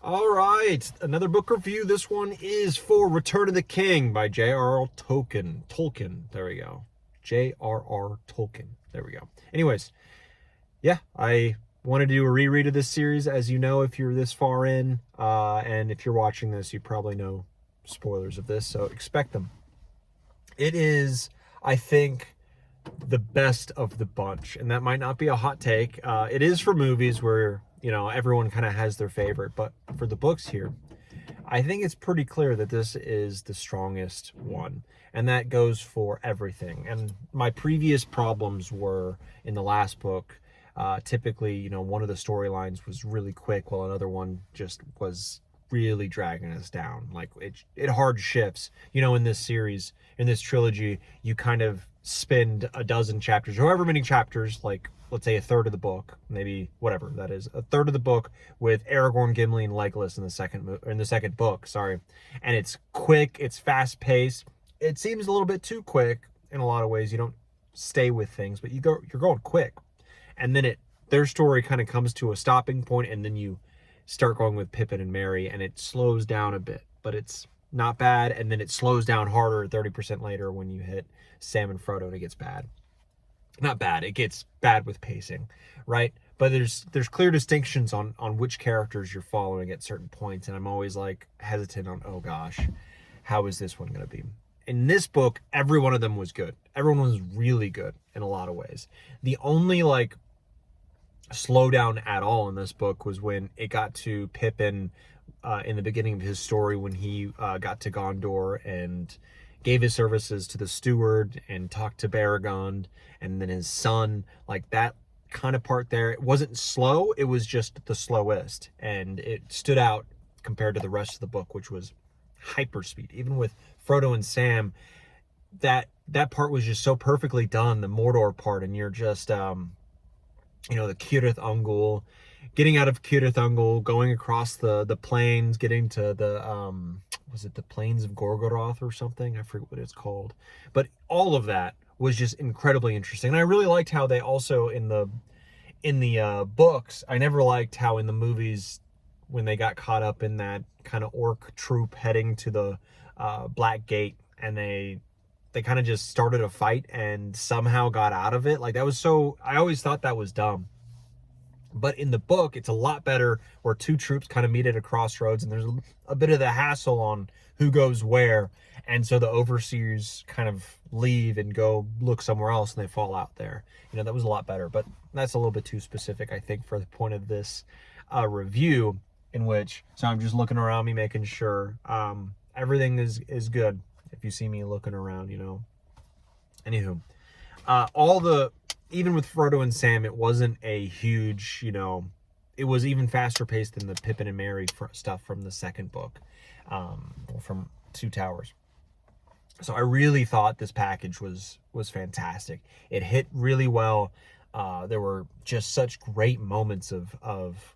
All right, another book review. This one is for Return of the King by J.R.R. Tolkien. There we go. J.R.R. Tolkien. There we go. Anyways, yeah, I want to do a reread of this series. As you know, if you're this far in, and if you're watching this, you probably know spoilers of this, so expect them. It is, I think, the best of the bunch, and that might not be a hot take. It is for movies where everyone kind of has their favorite, but for the books here, I think it's pretty clear that this is the strongest one, and that goes for everything. And my previous problems were in the last book. Typically, one of the storylines was really quick, while another one just was really dragging us down. Like it hard shifts. In this series, in this trilogy, you kind of spend a dozen chapters, however many chapters, like let's say a third of the book, maybe whatever that is, a third of the book with Aragorn, Gimli, and Legolas in the second book. Sorry, and it's quick, it's fast paced. It seems a little bit too quick in a lot of ways. You don't stay with things, but you're going quick, and then their story kind of comes to a stopping point, and then you start going with Pippin and Merry, and it slows down a bit, but it's not bad. And then it slows down harder 30% later when you hit Sam and Frodo, and it gets bad. Not bad, it gets bad with pacing, right? But there's clear distinctions on which characters you're following at certain points, and I'm always like hesitant on, oh gosh, how is this one going to be? In this book, every one of them was good. Everyone was really good in a lot of ways. The only like slow down at all in this book was when it got to Pippin in the beginning of his story, when he got to Gondor and gave his services to the steward and talked to Baragond and then his son. Like that kind of part there, it wasn't slow, it was just the slowest, and it stood out compared to the rest of the book, which was hyperspeed. Even with Frodo and Sam, that part was just so perfectly done, the Mordor part, and you're just the Cirith Ungol, getting out of Cirith Ungol, going across the plains, getting to the was it the Plains of Gorgoroth or something? I forget what it's called. But all of that was just incredibly interesting. And I really liked how they also in the books, I never liked how in the movies, when they got caught up in that kind of orc troop heading to the Black Gate, and they kind of just started a fight and somehow got out of it. Like that was so, I always thought that was dumb. But in the book, it's a lot better, where two troops kind of meet at a crossroads, and there's a bit of the hassle on who goes where. And so the overseers kind of leave and go look somewhere else, and they fall out there. That was a lot better. But that's a little bit too specific, I think, for the point of this review, in which, so I'm just looking around me, making sure everything is good. If you see me looking around, Anywho, even with Frodo and Sam, it wasn't a huge, it was even faster paced than the Pippin and Merry stuff from the second book, from Two Towers. So I really thought this package was fantastic. It hit really well. There were just such great moments of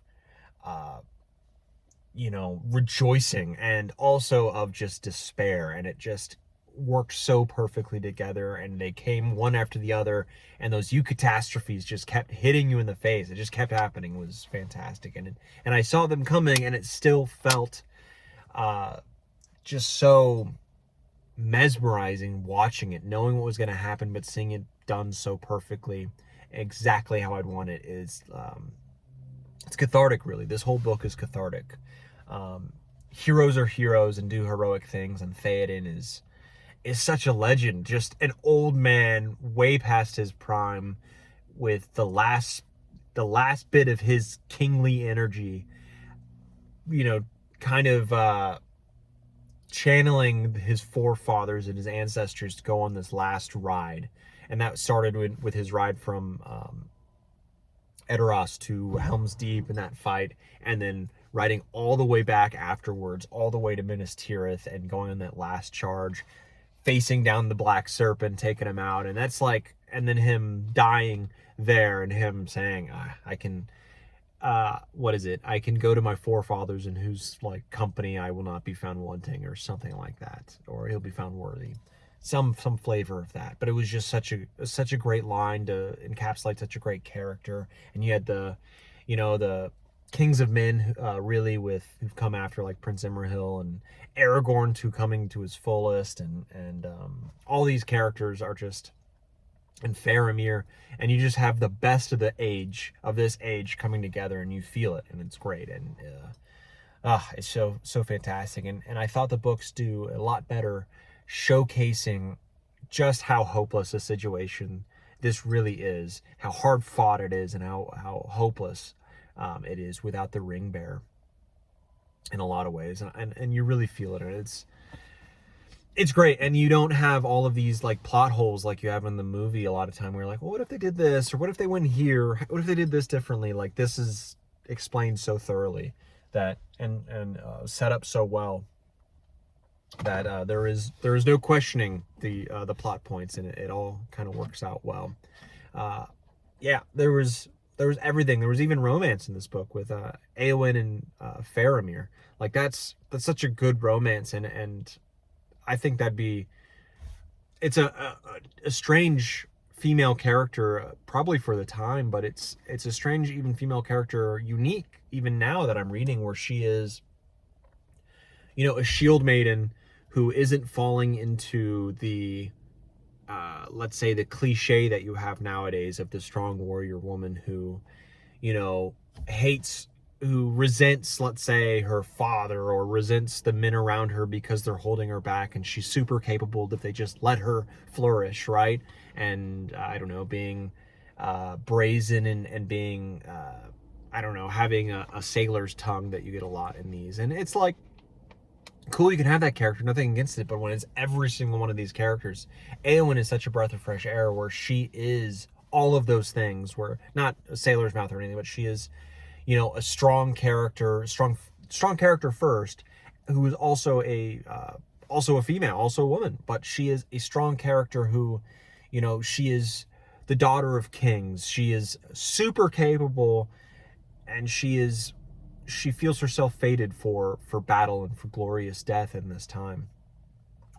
rejoicing, and also of just despair, and it just worked so perfectly together, and they came one after the other, and those eucatastrophes just kept hitting you in the face. It just kept happening. It was fantastic, and I saw them coming, and it still felt just so mesmerizing watching it, knowing what was going to happen, but seeing it done so perfectly, exactly how I'd want it. It's cathartic, really. This whole book is cathartic. Heroes are heroes and do heroic things, and Theoden is such a legend, just an old man way past his prime, with the last bit of his kingly energy, kind of channeling his forefathers and his ancestors to go on this last ride. And that started with his ride from Edoras to Helm's Deep in that fight, and then riding all the way back afterwards, all the way to Minas Tirith, and going on that last charge, facing down the Black Serpent, taking him out. And that's like, and then him dying there, and him saying, I can, what is it? I can go to my forefathers, in whose like company I will not be found wanting, or something like that, or he'll be found worthy. Some flavor of that. But it was just such a great line to encapsulate such a great character. And you had the kings of men, really, who've come after, like Prince Imrahil and Aragorn, to coming to his fullest, and all these characters are just, and Faramir, and you just have the best of this age coming together, and you feel it, and it's great, and it's so fantastic, and I thought the books do a lot better showcasing just how hopeless a situation this really is, how hard fought it is, and how hopeless it is without the ring bearer in a lot of ways, and you really feel it, and it's great. And you don't have all of these like plot holes like you have in the movie a lot of time where you're like, well, what if they did this, or what if they went here, what if they did this differently. Like, this is explained so thoroughly that, and set up so well that there is no questioning the plot points, and it all kind of works out well. Yeah, there was everything. There was even romance in this book with Eowyn and Faramir. Like, that's such a good romance, and I think it's a strange female character, probably for the time, but it's a strange even female character, unique even now that I'm reading, where she is, a shield maiden who isn't falling into the let's say the cliche that you have nowadays of the strong warrior woman who, hates, who resents, let's say, her father, or resents the men around her because they're holding her back, and she's super capable if they just let her flourish, right? And I don't know, being brazen, and being I don't know, having a sailor's tongue that you get a lot in these. And it's like, cool, you can have that character, nothing against it, but when it's every single one of these characters, Eowyn is such a breath of fresh air, where she is all of those things, where, not a sailor's mouth or anything, but she is, a strong character, strong character first, who is also a female, also a woman, but she is a strong character who, she is the daughter of kings. She is super capable, and she feels herself fated for battle and for glorious death in this time,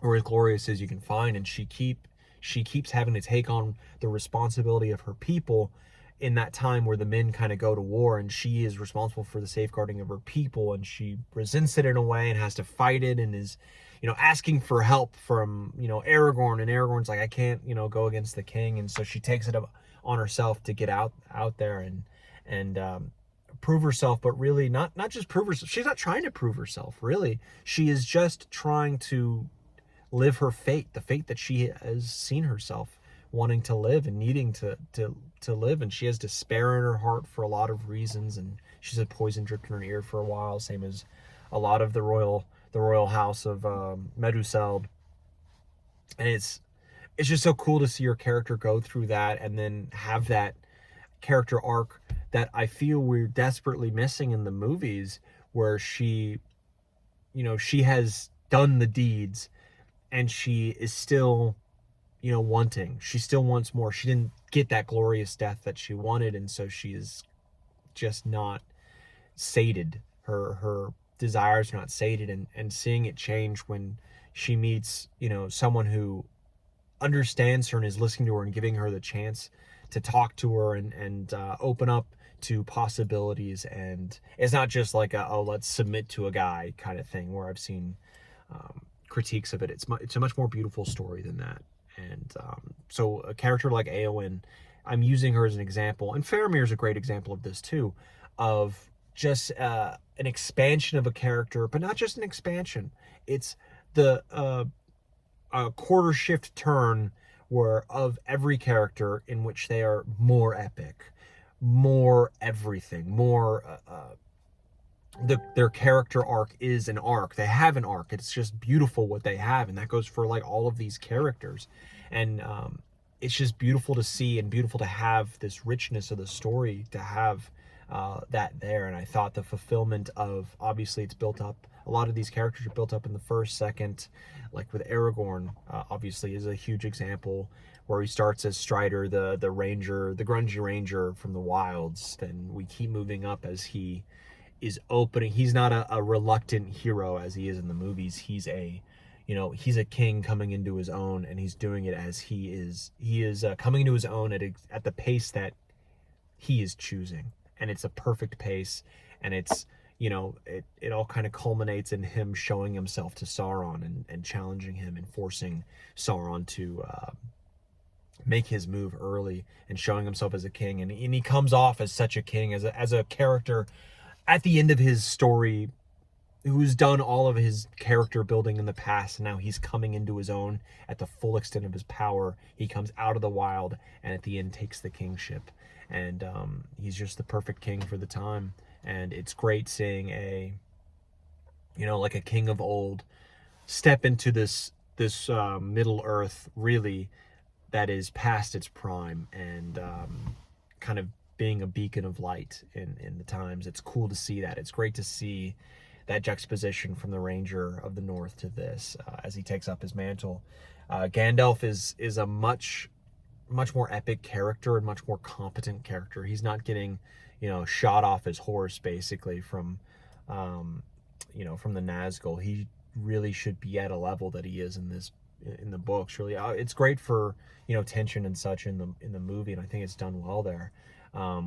or as glorious as you can find. And she keeps having to take on the responsibility of her people in that time where the men kind of go to war, and she is responsible for the safeguarding of her people, and she resents it in a way and has to fight it, and is, asking for help from, Aragorn, and Aragorn's like, I can't, go against the king. And so she takes it on herself to get out there and prove herself, but really not just prove herself. She's not trying to prove herself, really. She is just trying to live her fate, the fate that she has seen herself wanting to live and needing to live. And she has despair in her heart for a lot of reasons, and she's had poison dripped in her ear for a while, same as a lot of the royal house of Meduseld. And it's just so cool to see your character go through that, and then have that character arc that I feel we're desperately missing in the movies, where she has done the deeds, and she is still, wanting. She still wants more. She didn't get that glorious death that she wanted, and so she is just not sated. Her desires are not sated, and seeing it change when she meets, someone who understands her and is listening to her and giving her the chance to talk to her, and open up to possibilities. And it's not just like let's submit to a guy kind of thing, where I've seen critiques of it. It's a much more beautiful story than that. And so a character like Eowyn, I'm using her as an example, and Faramir is a great example of this too, of just an expansion of a character, but not just an expansion. It's the quarter shift turn where of every character, in which they are more epic, more everything, more their character arc is an arc. They have an arc. It's just beautiful what they have, and that goes for like all of these characters. And it's just beautiful to see, and beautiful to have this richness of the story, to have that there. And I thought the fulfillment of, obviously it's built up, a lot of these characters are built up in the first, second, like with Aragorn, obviously is a huge example, where he starts as Strider, the ranger, the grungy ranger from the wilds. Then we keep moving up as he is opening. He's not a reluctant hero as he is in the movies. He's he's a king coming into his own, and he's doing it as he is coming into his own at the pace that he is choosing. And it's a perfect pace, and it's, you know, it all kind of culminates in him showing himself to Sauron and challenging him and forcing Sauron to make his move early and showing himself as a king. And he comes off as such a king, as a character at the end of his story who's done all of his character building in the past, and now he's coming into his own at the full extent of his power. He comes out of the wild and at the end takes the kingship, and he's just the perfect king for the time. And it's great seeing a, you know, like a king of old step into this Middle Earth, really, that is past its prime, and kind of being a beacon of light in the times. It's cool to see that. It's great to see that juxtaposition from the Ranger of the North to this, as he takes up his mantle. Gandalf is a much more epic character and much more competent character. He's not getting, you know, shot off his horse basically from, you know, from the Nazgul. He really should be at a level that he is in the books. Really, it's great for, you know, tension and such in the movie, and I think it's done well there,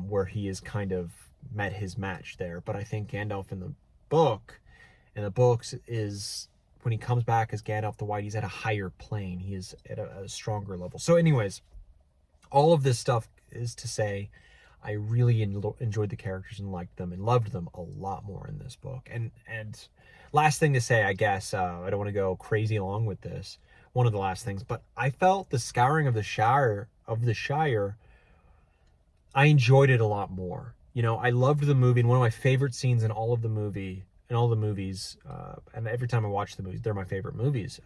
where he is kind of met his match there. But I think Gandalf in the books is, when he comes back as Gandalf the White, he's at a higher plane. He is at a stronger level. So anyways, all of this stuff is to say, I really enjoyed the characters and liked them and loved them a lot more in this book. And last thing to say, I guess, I don't want to go crazy along with this. One of the last things, but I felt the Scouring of the Shire, I enjoyed it a lot more. You know, I loved the movie, and one of my favorite scenes in all the movies, and every time I watch the movies, they're my favorite movies.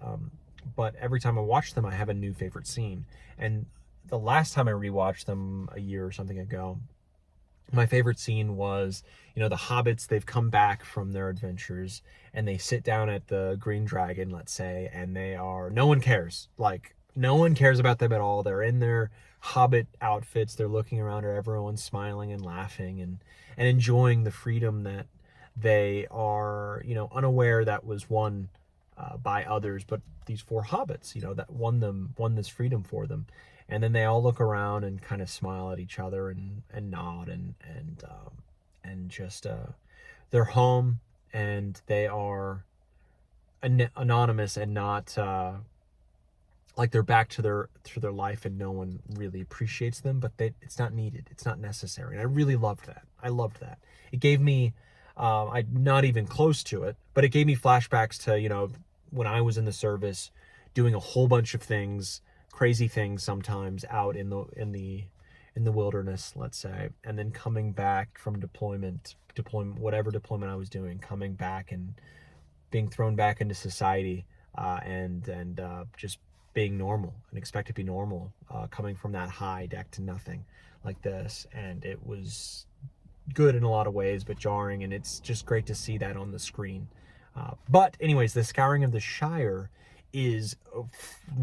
But every time I watch them, I have a new favorite scene. And the last time I rewatched them a year or something ago, my favorite scene was, you know, the hobbits, they've come back from their adventures and they sit down at the Green Dragon, let's say, and no one cares. Like, no one cares about them at all. They're in their hobbit outfits. They're looking around at everyone, smiling and laughing and enjoying the freedom that they are, you know, unaware that was won by others, but these four hobbits, you know, that won this freedom for them. And then they all look around and kind of smile at each other and nod and just they're home, and they are anonymous and not like they're back to their life, and no one really appreciates them, but it's not needed, it's not necessary. And I really loved that. It gave me, I'm not even close to it, but it gave me flashbacks to, you know, when I was in the service, doing a whole bunch of things, crazy things sometimes out in the wilderness, let's say, and then coming back from deployment, whatever deployment I was doing, coming back and being thrown back into society, and just being normal and expect to be normal, coming from that high deck to nothing like this. And it was good in a lot of ways, but jarring, and it's just great to see that on the screen. But anyways, the Scouring of the Shire is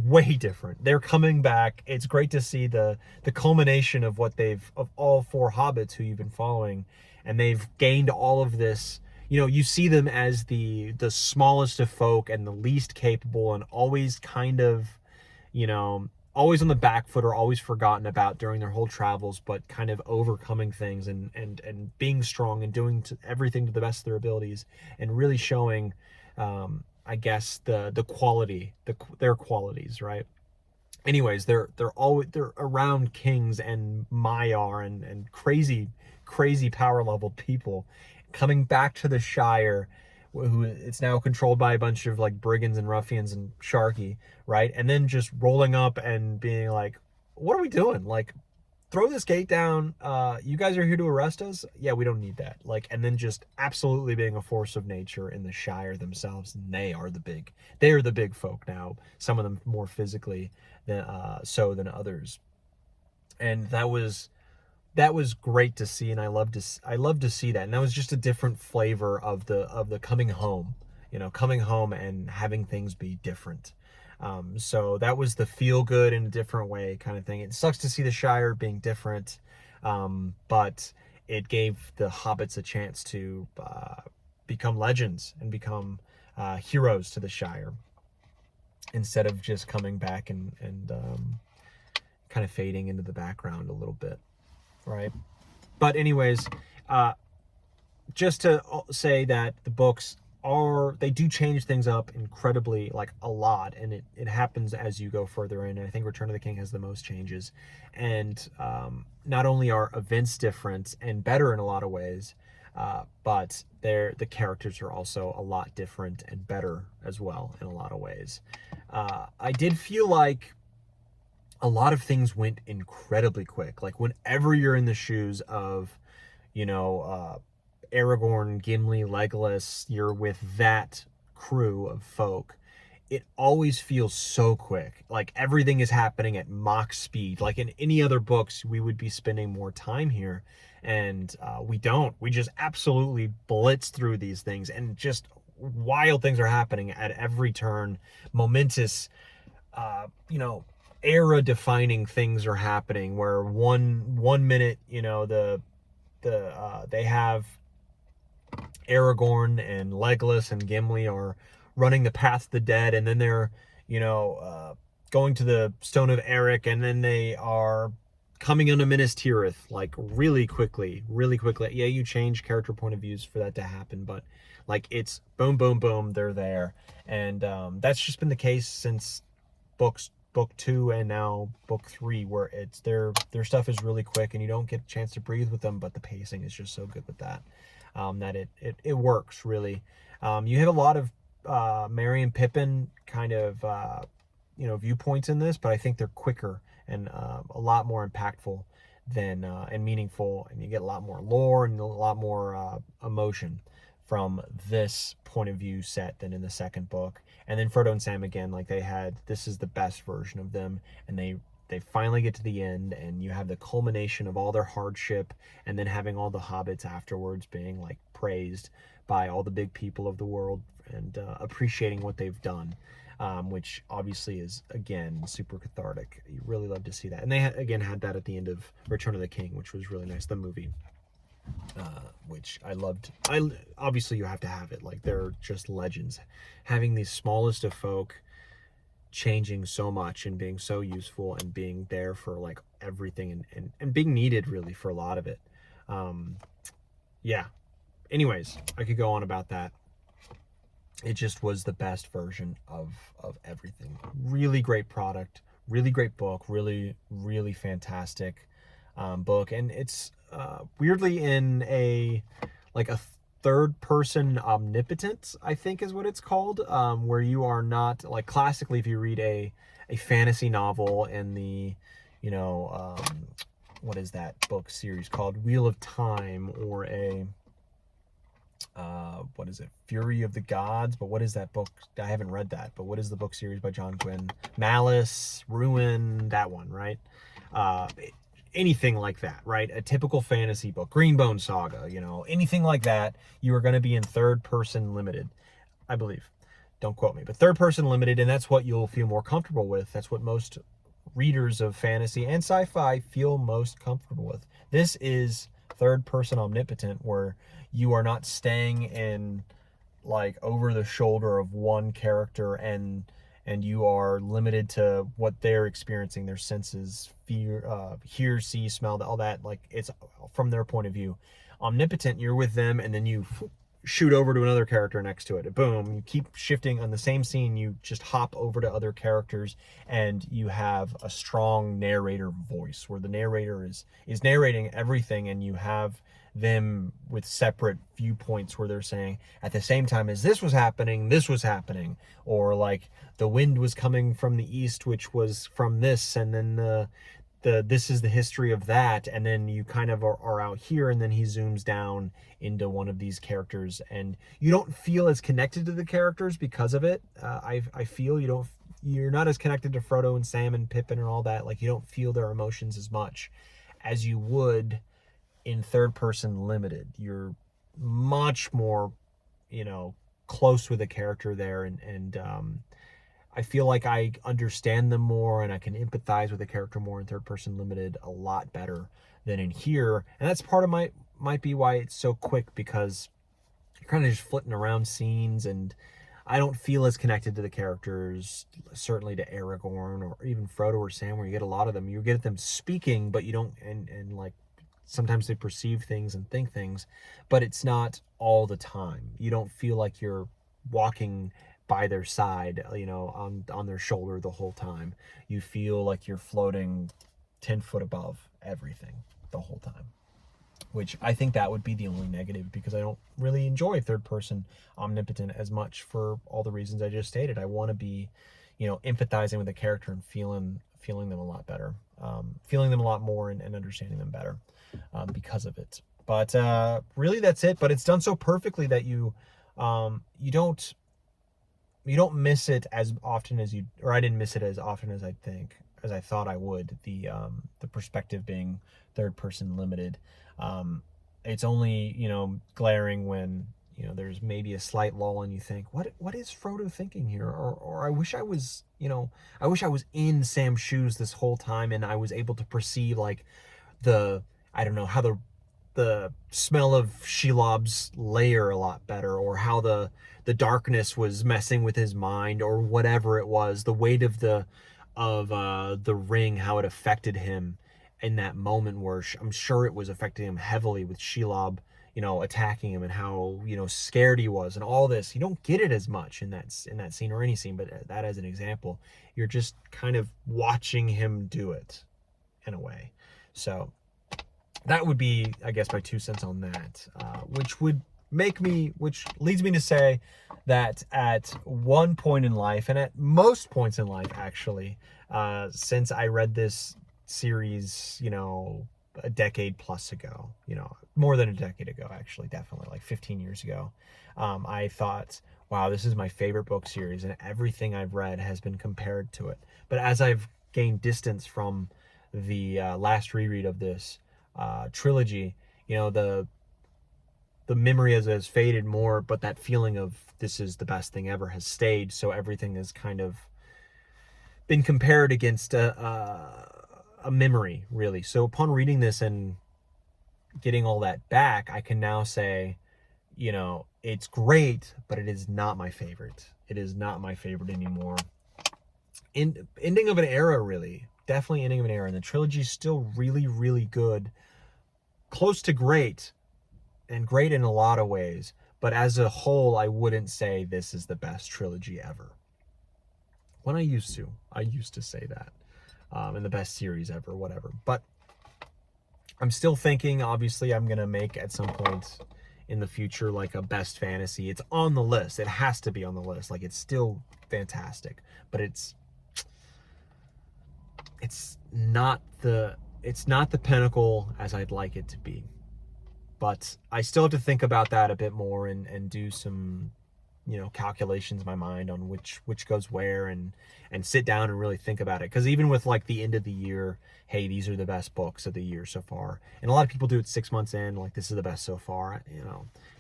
way different. They're coming back. It's great to see the culmination of of all four hobbits who you've been following, and they've gained all of this. You know, you see them as the smallest of folk and the least capable, and always kind of, you know, always on the back foot, or always forgotten about during their whole travels, but kind of overcoming things and being strong and doing everything to the best of their abilities, and really showing, I guess, the quality, their qualities, right? Anyways, they're around kings and Maiar and crazy power level people, coming back to the Shire, who it's now controlled by a bunch of like brigands and ruffians and Sharky, right? And then just rolling up and being like, what are we doing? Like, throw this gate down. You guys are here to arrest us? Yeah, we don't need that. Like, and then just absolutely being a force of nature in the Shire themselves. And they are the big folk now. Some of them more physically than than others. And that was great to see, and I love to see that. And that was just a different flavor of the coming home, you know, coming home and having things be different. So that was the feel good in a different way kind of thing. It sucks to see the Shire being different, but it gave the hobbits a chance to become legends and become heroes to the Shire, instead of just coming back and kind of fading into the background a little bit, right? But anyways, just to say that the books they do change things up incredibly, like a lot, and it happens as you go further in. I think Return of the King has the most changes, and not only are events different and better in a lot of ways, but the characters are also a lot different and better as well in a lot of ways. I did feel like a lot of things went incredibly quick. Like whenever you're in the shoes of, Aragorn, Gimli, Legolas, you're with that crew of folk, it always feels so quick. Like everything is happening at Mach speed. Like in any other books, we would be spending more time here. And we don't. We just absolutely blitz through these things, and just wild things are happening at every turn. Momentous, uh, you know, era defining things are happening where one minute, they have Aragorn and Legolas and Gimli are running the path to the dead, and then they're, going to the Stone of Eric, and then they are coming into Minas Tirith, like really quickly, really quickly. Yeah, you change character point of views for that to happen, but like it's boom, boom, boom, they're there, and that's just been the case since book 2 and now book 3, where it's their stuff is really quick and you don't get a chance to breathe with them, but the pacing is just so good with that, that it works really. You have a lot of Merry and Pippin kind of viewpoints in this, but I think they're quicker and a lot more impactful than and meaningful, and you get a lot more lore and a lot more emotion from this point of view set than in the second book. And then Frodo and Sam, again, like this is the best version of them, and they finally get to the end, and you have the culmination of all their hardship, and then having all the hobbits afterwards being like praised by all the big people of the world, and appreciating what they've done, which obviously is, again, super cathartic. You really love to see that. And they again had that at the end of Return of the King, which was really nice, the movie, which I loved. Obviously you have to have it. Like, they're just legends. Having the smallest of folk changing so much and being so useful and being there for like everything, and being needed really for a lot of it. Yeah. Anyways, I could go on about that. It just was the best version of everything. Really great product, really great book, really, really fantastic book. And it's weirdly in a third person omnipotence, I think is what it's called, where you are not, like, classically if you read a fantasy novel in the, what is that book series called, Wheel of Time, or a what is it, Fury of the Gods? But what is that book? I haven't read that, but what is the book series by John Gwynne? Malice, Ruin, that one, right? Anything like that, right? A typical fantasy book, Greenbone Saga, anything like that, you are going to be in third person limited, I believe. Don't quote me, but third person limited, and that's what you'll feel more comfortable with. That's what most readers of fantasy and sci-fi feel most comfortable with. This is third person omnipotent, where you are not staying in like over the shoulder of one character, and you are limited to what they're experiencing, their senses, hear, see, smell, all that. Like, it's from their point of view. Omnipotent, you're with them, and then you shoot over to another character next to it. Boom, you keep shifting on the same scene, you just hop over to other characters, and you have a strong narrator voice where the narrator is narrating everything, and you have them with separate viewpoints where they're saying, at the same time as this was happening, or like the wind was coming from the east, which was from this, and then this is the history of that, and then you kind of are out here, and then he zooms down into one of these characters, and you don't feel as connected to the characters because of it. I feel you're not as connected to Frodo and Sam and Pippin and all that. Like, you don't feel their emotions as much as you would in third person limited. You're much more, close with a character there, and I feel like I understand them more, and I can empathize with the character more in third person limited a lot better than in here. And that's part of might be why it's so quick, because you're kind of just flitting around scenes, and I don't feel as connected to the characters, certainly to Aragorn or even Frodo or Sam, where you get a lot of them. You get them speaking, but you don't, and like sometimes they perceive things and think things, but it's not all the time. You don't feel like you're walking by their side, on their shoulder the whole time. You feel like you're floating 10 foot above everything the whole time, which I think that would be the only negative, because I don't really enjoy third person omnipotent as much for all the reasons I just stated. I want to be, empathizing with the character and feeling them a lot better, feeling them a lot more, and understanding them better, because of it. But really, that's it. But it's done so perfectly that you don't miss it as often as or I didn't miss it as often as I thought I would. The perspective being third person limited. It's only, glaring when, there's maybe a slight lull and you think, what is Frodo thinking here? Or I wish I was, in Sam's shoes this whole time, and I was able to perceive like I don't know, how the smell of Shelob's lair a lot better, or how the darkness was messing with his mind, or whatever it was, the weight of the ring, how it affected him in that moment, where I'm sure it was affecting him heavily with Shelob, attacking him, and how, scared he was, and all this. You don't get it as much in that scene, or any scene, but that as an example, you're just kind of watching him do it in a way. So that would be, I guess, my 2 cents on that, which leads me to say that at one point in life, and at most points in life, actually, since I read this series, a decade plus ago, more than a decade ago, actually, definitely like 15 years ago, I thought, wow, this is my favorite book series, and everything I've read has been compared to it. But as I've gained distance from the last reread of this trilogy, the memory has faded more, but that feeling of this is the best thing ever has stayed. So everything has kind of been compared against a memory, really. So upon reading this and getting all that back, I can now say, it's great, but it is not my favorite. It is not my favorite anymore. Ending of an era, really. Definitely ending of an era. And the trilogy is still really, really good. Close to great, and great in a lot of ways. But as a whole, I wouldn't say this is the best trilogy ever. When I used to say that. And the best series ever, whatever. But I'm still thinking, obviously, I'm going to make at some point in the future like a best fantasy. It's on the list. It has to be on the list. Like, it's still fantastic. But it's not the pinnacle as I'd like it to be. But I still have to think about that a bit more, and do some, calculations in my mind on which goes where, and sit down and really think about it. Because even with like the end of the year, hey, these are the best books of the year so far. And a lot of people do it 6 months in, like, this is the best so far.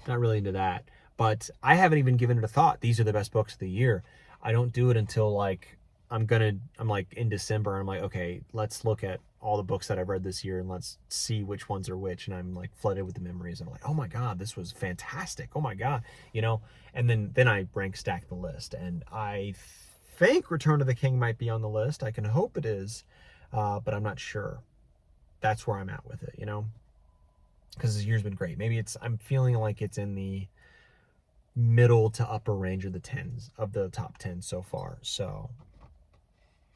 Not really into that. But I haven't even given it a thought. These are the best books of the year. I don't do it until like I'm like in December. I'm like, okay, let's look at all the books that I've read this year, and let's see which ones are which. And I'm like flooded with the memories. I'm like, oh my God, this was fantastic. Oh my God, and then I rank stack the list. And I think Return of the King might be on the list. I can hope it is, but I'm not sure. That's where I'm at with it, because this year's been great. Maybe I'm feeling like it's in the middle to upper range of the top 10 so far. So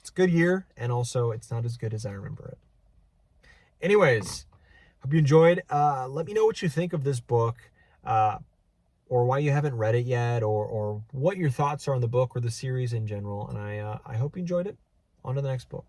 it's a good year, and also it's not as good as I remember it. Anyways, hope you enjoyed. Let me know what you think of this book, or why you haven't read it yet, or what your thoughts are on the book or the series in general. And I hope you enjoyed it. On to the next book.